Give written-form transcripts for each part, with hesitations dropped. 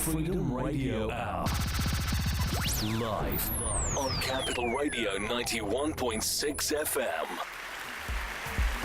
Freedom Radio Hour. Live on Capital Radio 91.6 FM.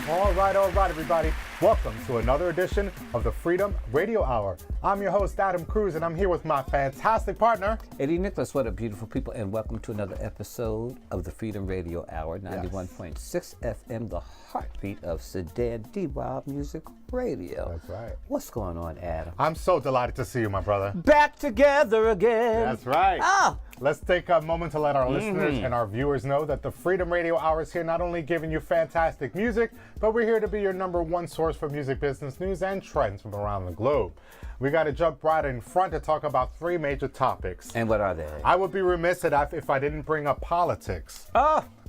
All right, everybody. Welcome to another edition of the Freedom Radio Hour. I'm your host, Adam Cruz, and I'm here with my fantastic partner, Eddie Nicholas. What up, beautiful people, and welcome to another episode of the Freedom Radio Hour, 91.6 FM, the Heartbeat of Sudan, D-Wild Music Radio. That's right. What's going on, Adam? I'm so delighted to see you, my brother. Back together again. That's right. Ah! Let's take a moment to let our listeners and our viewers know that the Freedom Radio Hour is here not only giving you fantastic music, but we're here to be your number one source for music business news and trends from around the globe. We got to jump right in front to talk about three major topics. And what are they? I would be remiss if I didn't bring up politics.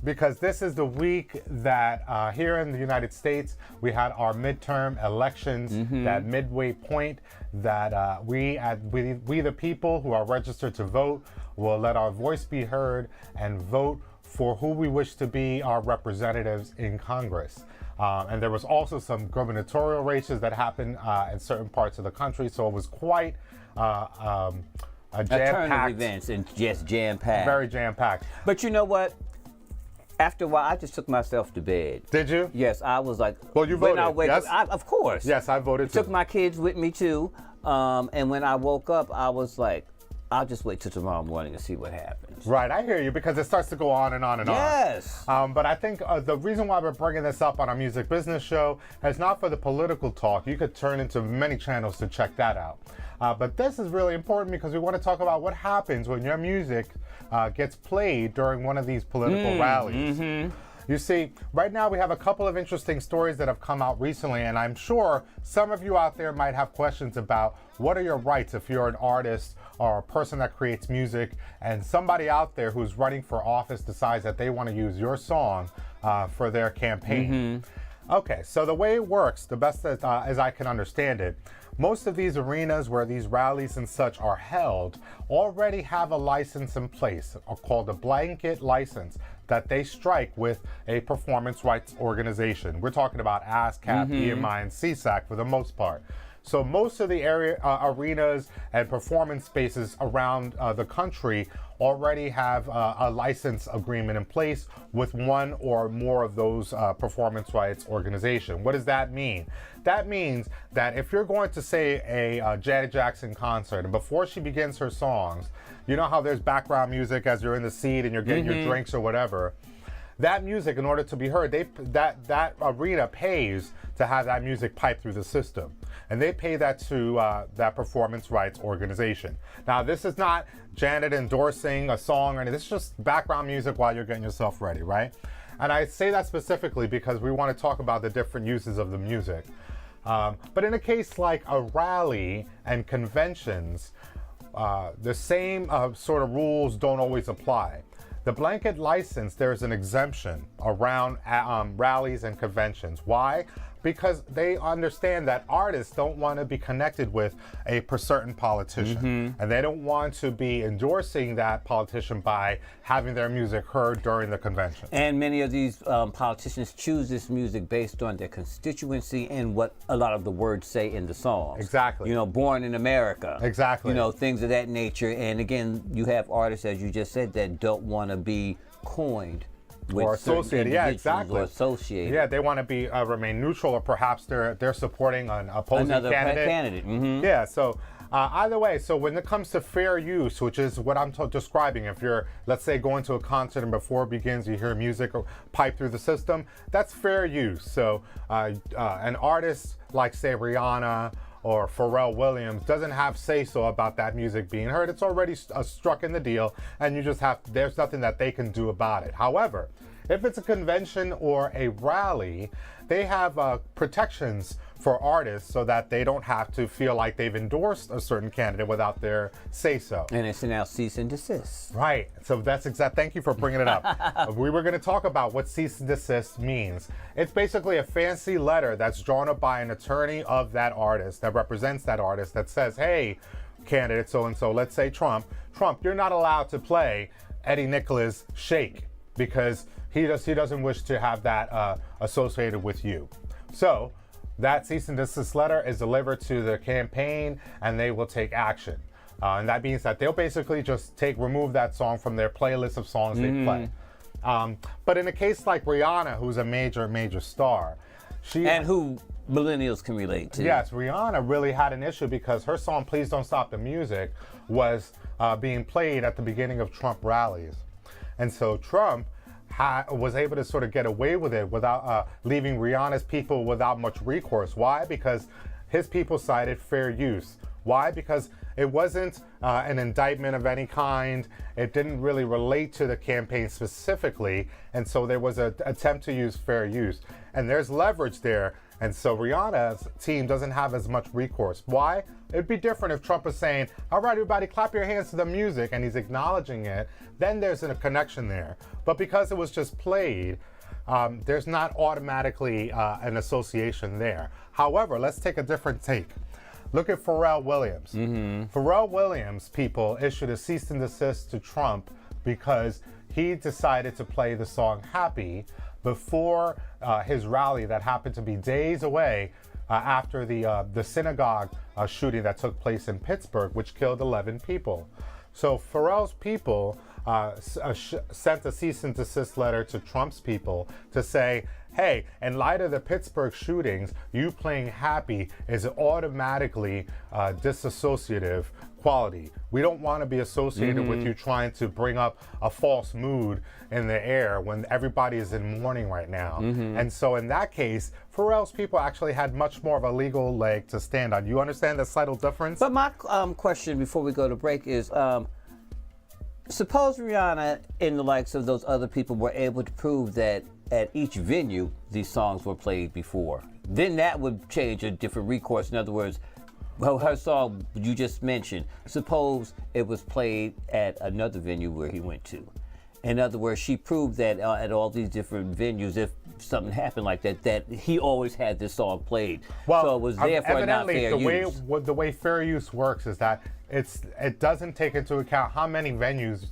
Because this is the week that here in the United States, we had our midterm elections, that midway point that we the people who are registered to vote will let our voice be heard and vote for who we wish to be our representatives in Congress. And there was also some gubernatorial races that happened in certain parts of the country, so it was quite a jam-packed. A turn of events and just jam-packed. Very jam-packed. But you know what? After a while, I just took myself to bed. Did you? Yes, I was like... Well, you voted, yes? Of course. Yes, I voted too. Took my kids with me too. And when I woke up, I was like, I'll just wait till tomorrow morning and see what happens. Right, I hear you, because it starts to go on and on and yes. on. But I think the reason why we're bringing this up on our music business show is not for the political talk. You could turn into many channels to check that out. But this is really important because we want to talk about what happens when your music gets played during one of these political rallies. You see, right now we have a couple of interesting stories that have come out recently, and I'm sure some of you out there might have questions about what are your rights if you're an artist or a person that creates music, and somebody out there who's running for office decides that they want to use your song for their campaign. Okay, so the way it works, the best as I can understand it, most of these arenas where these rallies and such are held already have a license in place called a blanket license that they strike with a performance rights organization. We're talking about ASCAP, EMI, and CSAC for the most part. So most of the arenas and performance spaces around the country already have a license agreement in place with one or more of those performance rights organizations. What does that mean? That means that if you're going to say a Janet Jackson concert, and before she begins her songs, you know how there's background music as you're in the seat and you're getting your drinks or whatever. That music, in order to be heard, that arena pays to have that music piped through the system. And they pay that to that performance rights organization. Now, this is not Janet endorsing a song or anything. This is just background music while you're getting yourself ready, right? And I say that specifically because we want to talk about the different uses of the music. But in a case like a rally and conventions, the same sort of rules don't always apply. The blanket license, there's an exemption around rallies and conventions. Why? Because they understand that artists don't want to be connected with a certain politician. And they don't want to be endorsing that politician by having their music heard during the convention. And many of these politicians choose this music based on their constituency and what a lot of the words say in the songs. Exactly. You know, born in America. Exactly. You know, things of that nature. And again, you have artists, as you just said, that don't want to be coined with or associated, yeah, exactly. Or associated. Yeah, they want to be remain neutral, or perhaps they're supporting an opposing candidate. Yeah, so either way, so when it comes to fair use, which is what I'm describing, if you're, let's say, going to a concert and before it begins you hear music or pipe through the system, that's fair use. So an artist like, say, Rihanna or Pharrell Williams doesn't have say-so about that music being heard. It's already struck in the deal, and you just there's nothing that they can do about it. However, if it's a convention or a rally, they have protections for artists so that they don't have to feel like they've endorsed a certain candidate without their say-so. And it's now cease and desist. Right. So that's thank you for bringing it up. We were going to talk about what cease and desist means. It's basically a fancy letter that's drawn up by an attorney of that artist that represents that artist that says, hey, candidate so-and-so, let's say Trump, you're not allowed to play Eddie Nicholas' Shake because he doesn't wish to have that associated with you. So that cease and desist letter is delivered to the campaign and they will take action. And that means that they'll basically just remove that song from their playlist of songs they play. But in a case like Rihanna, who's a major star, and who millennials can relate to. Yes, Rihanna really had an issue because her song "Please Don't Stop the Music" was being played at the beginning of Trump rallies, and so Trump was able to sort of get away with it without leaving Rihanna's people without much recourse. Why? Because his people cited fair use. Why? Because it wasn't an indictment of any kind. It didn't really relate to the campaign specifically, and so there was an attempt to use fair use. And there's leverage there, and so Rihanna's team doesn't have as much recourse. Why? It'd be different if Trump was saying, all right, everybody, clap your hands to the music, and he's acknowledging it. Then there's a connection there. But because it was just played, there's not automatically an association there. However, let's take a different take. Look at Pharrell Williams. Pharrell Williams people issued a cease and desist to Trump because he decided to play the song Happy before his rally that happened to be days away after the synagogue shooting that took place in Pittsburgh, which killed 11 people. So Pharrell's people sent a cease and desist letter to Trump's people to say, hey, in light of the Pittsburgh shootings, you playing Happy is automatically disassociative quality. We don't want to be associated with you trying to bring up a false mood in the air when everybody is in mourning right now. And so in that case, Pharrell's people actually had much more of a legal leg to stand on. You understand the subtle difference? But my question before we go to break is, suppose Rihanna and the likes of those other people were able to prove that at each venue these songs were played before. Then that would change a different recourse. In other words, well, her song you just mentioned, suppose it was played at another venue where he went to. In other words, she proved that at all these different venues, if something happened like that, that he always had this song played. Well, so it was therefore not fair use. The way fair use works is that it doesn't take into account how many venues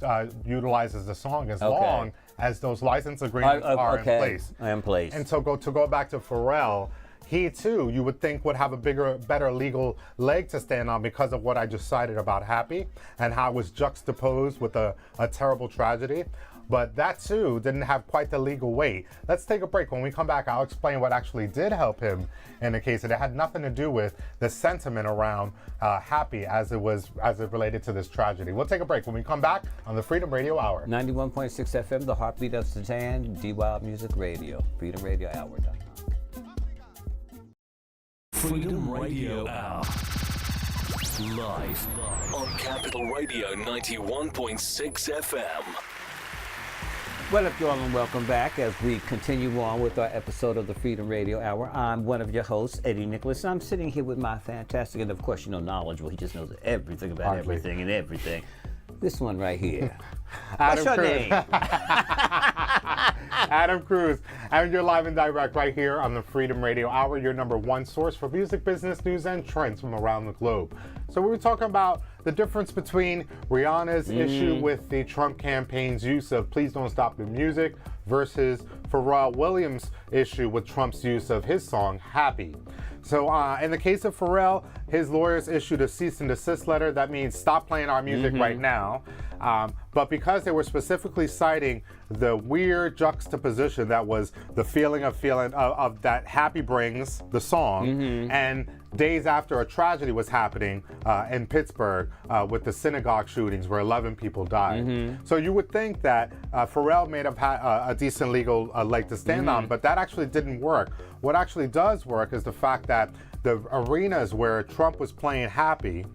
utilizes the song as long as those license agreements are in place. And so to go back to Pharrell, he too, you would think, would have a better legal leg to stand on because of what I just cited about Happy and how it was juxtaposed with a terrible tragedy. But that too didn't have quite the legal weight. Let's take a break. When we come back, I'll explain what actually did help him in the case. And it had nothing to do with the sentiment around Happy as it related to this tragedy. We'll take a break. When we come back on the Freedom Radio Hour. 91.6 FM, the Heartbeat of Sudan, D-Wild Music Radio, freedomradiohour.com. Freedom Radio Hour. Live on Capital Radio 91.6 FM. Well, up, y'all, and welcome back as we continue on with our episode of the Freedom Radio Hour. I'm one of your hosts, Eddie Nicholas. I'm sitting here with my fantastic and, of course, knowledgeable. He just knows everything about everything and everything. This one right here. What's your name? Adam Cruz. And you're live and direct right here on the Freedom Radio Hour, your number one source for music, business, news, and trends from around the globe. So we were talking about the difference between Rihanna's issue with the Trump campaign's use of Please Don't Stop the Music versus Pharrell Williams' issue with Trump's use of his song, Happy. So in the case of Pharrell, his lawyers issued a cease and desist letter. That means stop playing our music right now. But because they were specifically citing the weird juxtaposition that was the feeling of that Happy brings, the song, and days after a tragedy was happening in Pittsburgh with the synagogue shootings where 11 people died. So you would think that Pharrell may have had a decent legal leg to stand on, but that actually didn't work. What actually does work is the fact that the arenas where Trump was playing Happy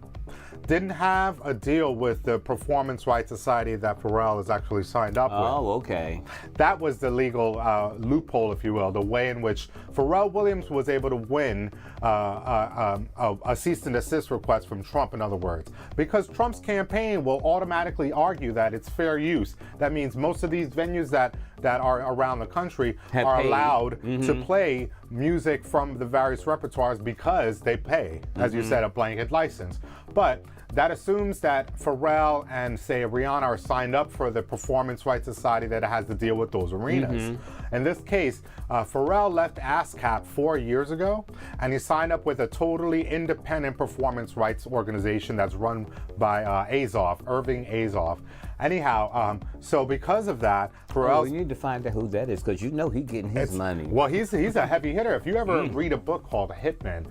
didn't have a deal with the Performance Rights Society that Pharrell is actually signed up with. Oh, okay. That was the legal loophole, if you will, the way in which Pharrell Williams was able to win a cease and desist request from Trump, in other words. Because Trump's campaign will automatically argue that it's fair use. That means most of these venues that are around the country are allowed to play music from the various repertoires because they pay, as you said, a blanket license. But that assumes that Pharrell and, say, Rihanna are signed up for the performance rights society that has to deal with those arenas. In this case, Pharrell left ASCAP 4 years ago, and he signed up with a totally independent performance rights organization that's run by Irving Azoff. Anyhow, so because of that, Pharrell. We need to find out who that is, because you know he's getting his money. Well, he's a heavy hitter. If you ever read a book called Hitman,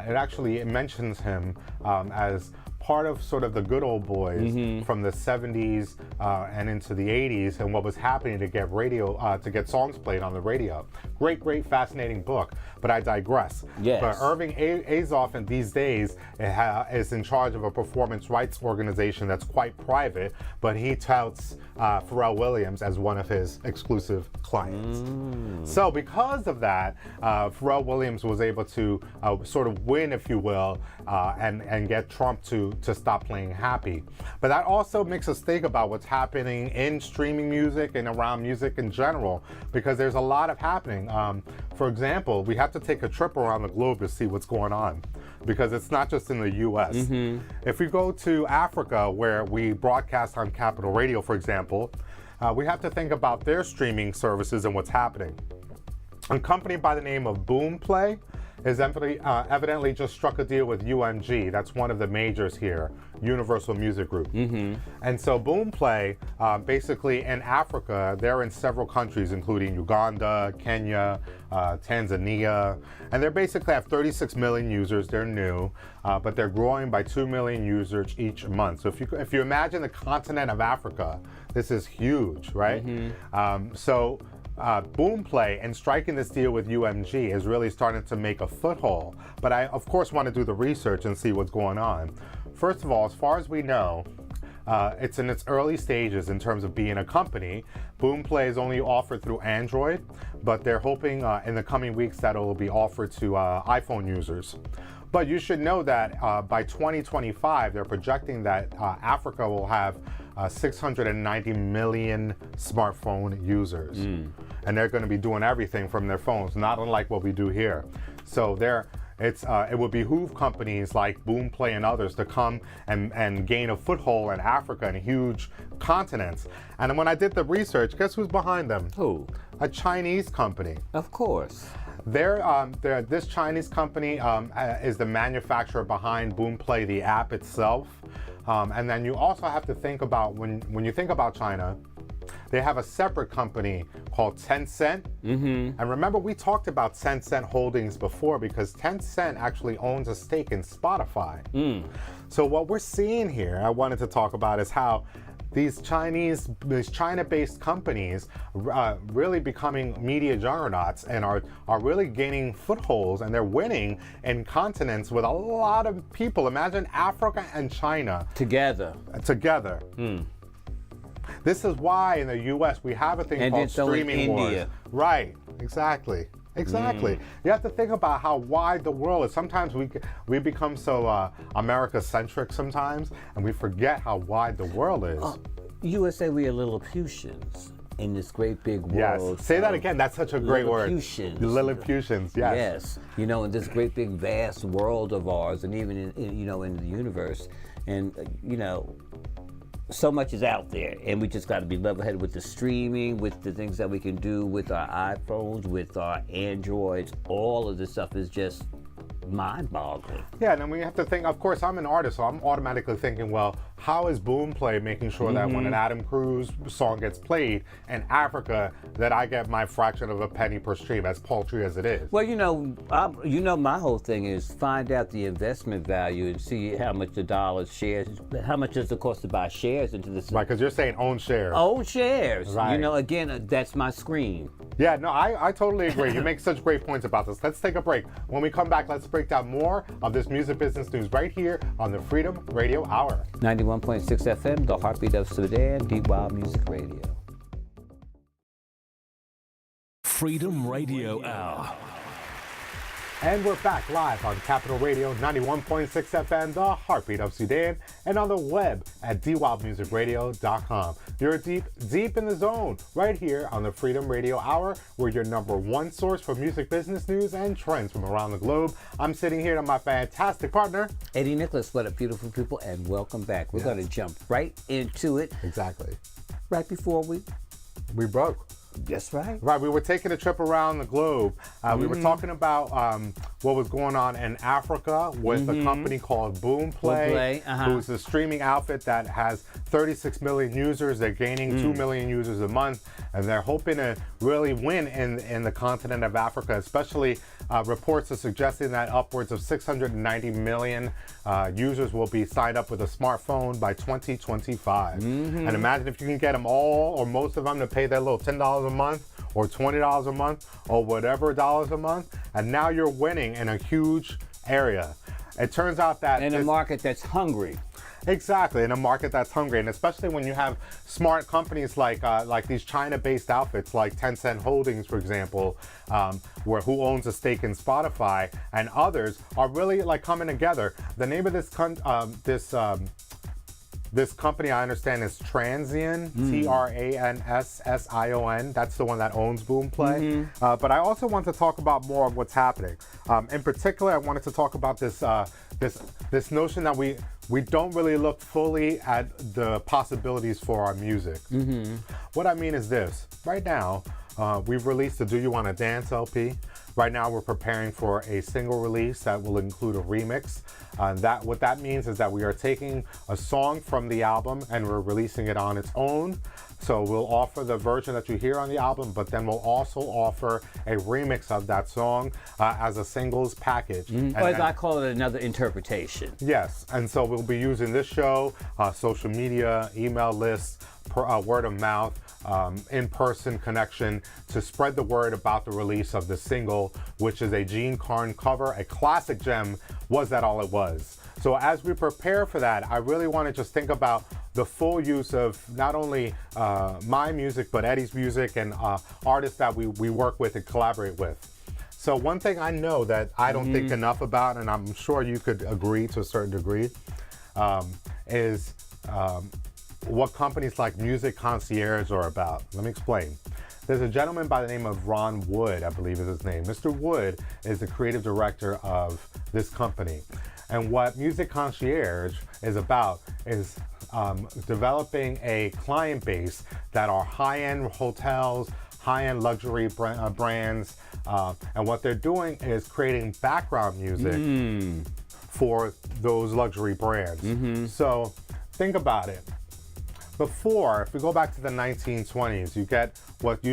it actually mentions him as part of sort of the good old boys from the 70s and into the 80s, and what was happening to get songs played on the radio. Great, fascinating book. But I digress. Yes. But Irving Azoff in these days is in charge of a performance rights organization that's quite private, but he touts Pharrell Williams as one of his exclusive clients. So because of that, Pharrell Williams was able to sort of win, if you will, and get Trump to stop playing Happy. But that also makes us think about what's happening in streaming music and around music in general, because there's a lot of happening. For example, we have to take a trip around the globe to see what's going on, because it's not just in the US. If we go to Africa, where we broadcast on Capital Radio, for example, we have to think about their streaming services and what's happening. A company by the name of Boomplay is evidently just struck a deal with UMG. That's one of the majors here, Universal Music Group. And so Boomplay, basically in Africa, they're in several countries, including Uganda, Kenya, Tanzania, and they basically have 36 million users. They're new, but they're growing by 2 million users each month. So if you imagine the continent of Africa, this is huge, right? Boomplay and striking this deal with UMG is really starting to make a foothold. But I, of course, want to do the research and see what's going on. First of all, as far as we know, it's in its early stages in terms of being a company. Boomplay is only offered through Android, but they're hoping in the coming weeks that it will be offered to iPhone users. But you should know that by 2025, they're projecting that Africa will have 690 million smartphone users. And they're going to be doing everything from their phones, not unlike what we do here. So it would behoove companies like Boomplay and others to come and gain a foothold in Africa and huge continents. And when I did the research, guess who's behind them? Who? A Chinese company. Of course. This Chinese company is the manufacturer behind Boomplay, the app itself. And then you also have to think about, when you think about China, they have a separate company called Tencent. And remember, we talked about Tencent Holdings before, because Tencent actually owns a stake in Spotify. So what we're seeing here, I wanted to talk about, is how these China-based companies really becoming media juggernauts and are really gaining footholds, and they're winning in continents with a lot of people. Imagine Africa and China together. This is why in the U.S. we have a thing called streaming wars. India. Right, exactly. You have to think about how wide the world is. Sometimes we become so America-centric sometimes, and we forget how wide the world is. USA, we are Lilliputians in this great big world. Yes, say that again. That's such a great word. Lilliputians, yes. Yes, in this great big vast world of ours, and even in the universe, and so much is out there, and we just got to be level-headed with the streaming, with the things that we can do with our iPhones, with our Androids. All of this stuff is just mind-boggling. Yeah, and then we have to think, of course, I'm an artist, so I'm automatically thinking, well, how is Boomplay making sure that when an Adam Cruz song gets played in Africa, that I get my fraction of a penny per stream, as paltry as it is? Well, my whole thing is find out the investment value and see how much the dollar shares, how much does it cost to buy shares into this. Right, because you're saying own shares. Own shares. Right. Again, that's my screen. Yeah, no, I totally agree. You make such great points about this. Let's take a break. When we come back, let's break down more of this music business news right here on the Freedom Radio Hour. 91.6 FM, the Heartbeat of Sudan, Deep Wild Music Radio. Freedom Radio Hour. And we're back live on Capital Radio 91.6 FM, the Heartbeat of Sudan, and on the web at dwildmusicradio.com. You're deep in the zone right here on the Freedom Radio Hour. We're your number one source for music business news and trends from around the globe. I'm sitting here with my fantastic partner, Eddie Nicholas. What up, beautiful people, and welcome back. We're going to jump right into it. Exactly. Right before we broke. That's right. Right, we were taking a trip around the globe. We were talking about what was going on in Africa with a company called Boomplay, who's a streaming outfit that has 36 million users. They're gaining 2 million users a month, and they're hoping to really win in the continent of Africa, especially reports are suggesting that upwards of 690 million users will be signed up with a smartphone by 2025. And imagine if you can get them all or most of them to pay their little $10 a month or $20 a month or whatever dollars a month, and now you're winning in a huge area. It turns out that in a market that's hungry. Exactly, in a market that's hungry, and especially when you have smart companies like these China-based outfits, like Tencent Holdings, for example, who owns a stake in Spotify, and others are really like coming together. The name of this company, I understand, is Transion, Transion. That's the one that owns Boomplay. But I also want to talk about more of what's happening. In particular, I wanted to talk about this notion that we don't really look fully at the possibilities for our music. What I mean is this. Right now, we've released the Do You Wanna Dance LP. Right now, we're preparing for a single release that will include a remix. What that means is that we are taking a song from the album and we're releasing it on its own. So we'll offer the version that you hear on the album, but then we'll also offer a remix of that song as a singles package. Or as I call it, another interpretation. Yes, and so we'll be using this show, social media, email lists, word of mouth, in-person connection to spread the word about the release of the single, which is a Gene Carn cover, a classic gem, Was That All It Was? So as we prepare for that, I really want to just think about the full use of not only my music, but Eddie's music and artists that we work with and collaborate with. So one thing I know that I don't think enough about, and I'm sure you could agree to a certain degree, is what companies like Music Concierge are about. Let me explain. There's a gentleman by the name of Ron Wood, I believe is his name. Mr. Wood is the creative director of this company. And what Music Concierge is about is developing a client base that are high-end hotels, high-end luxury brands, and what they're doing is creating background music for those luxury brands. So think about it. Before, if we go back to the 1920s, you get what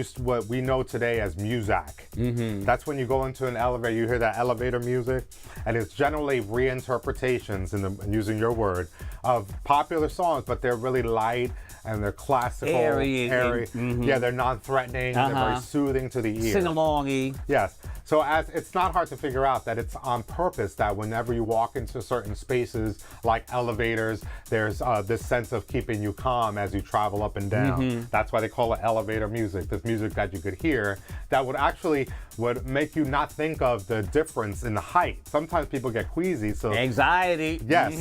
we know today as Muzak. That's when you go into an elevator, you hear that elevator music, and it's generally reinterpretations, using your word, of popular songs, but they're really light and they're classical, airy. Yeah, they're non-threatening, they're very soothing to the ear. Sing-alongy. Yes. So it's not hard to figure out that it's on purpose that whenever you walk into certain spaces like elevators, there's this sense of keeping you calm as you travel up and down. That's why they call it elevator music, this music that you could hear that would make you not think of the difference in the height. Sometimes people get queasy. So anxiety. Yes.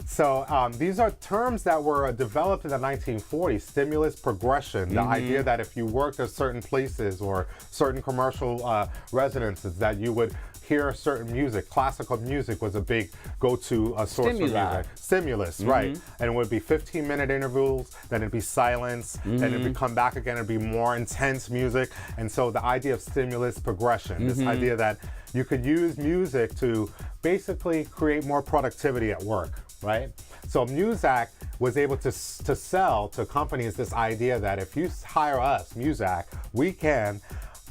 So these are terms that were developed in the 1940s, stimulus progression, the idea that if you worked at certain places or certain commercial residences that you would hear certain music. Classical music was a big go-to source of music. Stimulus, right. And it would be 15-minute intervals, then it'd be silence, then it'd come back again, it'd be more intense music. And so the idea of stimulus progression, this idea that you could use music to basically create more productivity at work, right? So Muzak was able to sell to companies this idea that if you hire us, Muzak, we can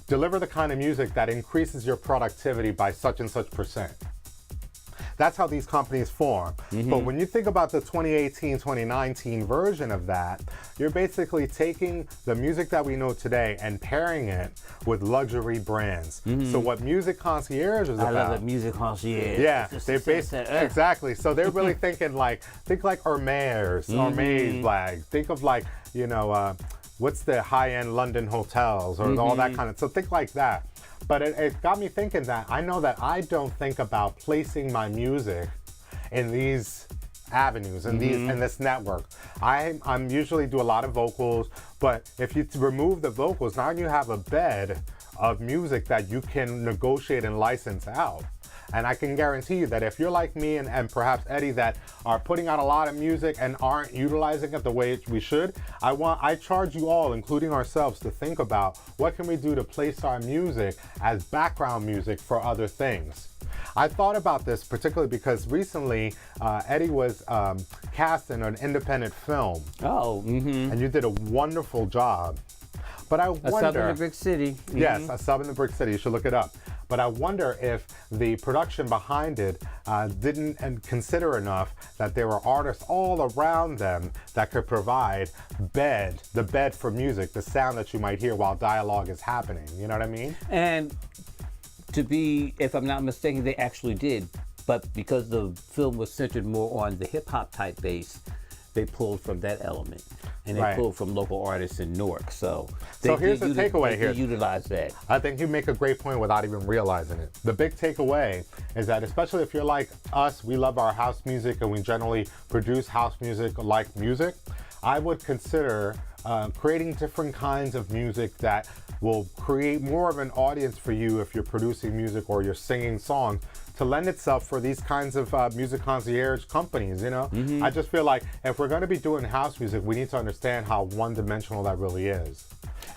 deliver the kind of music that increases your productivity by such and such percent. That's how these companies form. But when you think about the 2018, 2019 version of that, you're basically taking the music that we know today and pairing it with luxury brands. So what Music Concierge is about. I love the Music Concierge. Yeah, they exactly. So they're really thinking think like Hermes bag. Think of what's the high-end London hotels or all that kind of, so think like that. But it got me thinking that I know that I don't think about placing my music in these avenues, in this network. I'm usually do a lot of vocals, but if you remove the vocals, now you have a bed of music that you can negotiate and license out. And I can guarantee you that if you're like me and perhaps Eddie that are putting out a lot of music and aren't utilizing it the way we should, I charge you all, including ourselves, to think about what can we do to place our music as background music for other things. I thought about this particularly because recently Eddie was cast in an independent film. Oh, and you did a wonderful job. But I wonder, A Sub in the Brick City. Yes, A Sub in the Brick City. You should look it up. But I wonder if the production behind it didn't consider enough that there were artists all around them that could provide the bed for music, the sound that you might hear while dialogue is happening. You know what I mean? And to be, if I'm not mistaken, they actually did. But because the film was centered more on the hip hop type base, they pulled from that element. And they pulled from local artists in Newark. So here's the takeaway here. They utilize that. I think you make a great point without even realizing it. The big takeaway is that, especially if you're like us, we love our house music and we generally produce house music like music. I would consider creating different kinds of music that will create more of an audience for you if you're producing music or you're singing songs, to lend itself for these kinds of music concierge companies, you know? I just feel like if we're gonna be doing house music, we need to understand how one-dimensional that really is.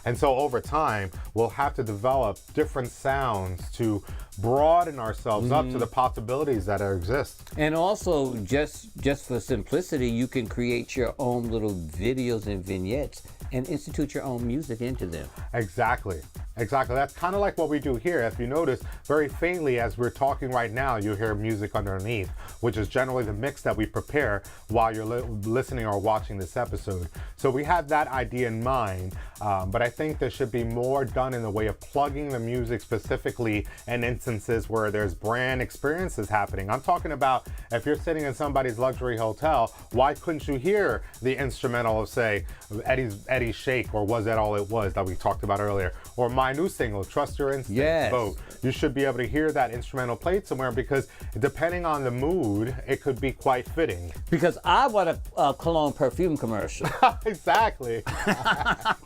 And so over time, we'll have to develop different sounds to broaden ourselves up to the possibilities that exist. And also, just for simplicity, you can create your own little videos and vignettes and institute your own music into them. Exactly. That's kind of like what we do here. If you notice, very faintly as we're talking right now, you hear music underneath, which is generally the mix that we prepare while you're listening or watching this episode. So we have that idea in mind, but I think there should be more done in the way of plugging the music specifically in instances where there's brand experiences happening. I'm talking about if you're sitting in somebody's luxury hotel, why couldn't you hear the instrumental of, say, Eddie's Shake, or Was That All It Was, that we talked about earlier, or my new single, Trust Your Instincts, Vote. You should be able to hear that instrumental played somewhere, because depending on the mood, it could be quite fitting. Because I want a cologne perfume commercial. Exactly.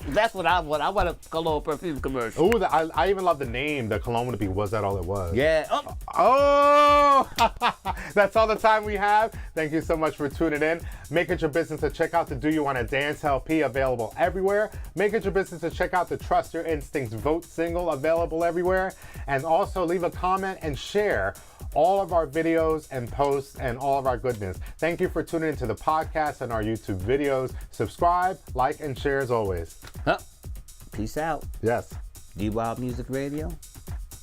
That's what I want. I want a cologne perfume commercial. Ooh, I even love the name. The cologne would be Was That All It Was? Yeah. Oh! That's all the time we have. Thank you so much for tuning in. Make it your business to check out the Do You Want to Dance LP, available everywhere. Make it your business to check out the Trust Your Instincts Vote single, available everywhere. And also leave a comment and share all of our videos and posts and all of our goodness. Thank you for tuning into the podcast and our YouTube videos. Subscribe, like, and share as always. Peace out. Yes. D-Wild Music Radio,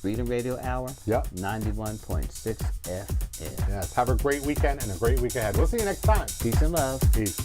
Freedom Radio Hour. Yep. 91.6 FM. Yes. Have a great weekend and a great week ahead. We'll see you next time. Peace and love. Peace.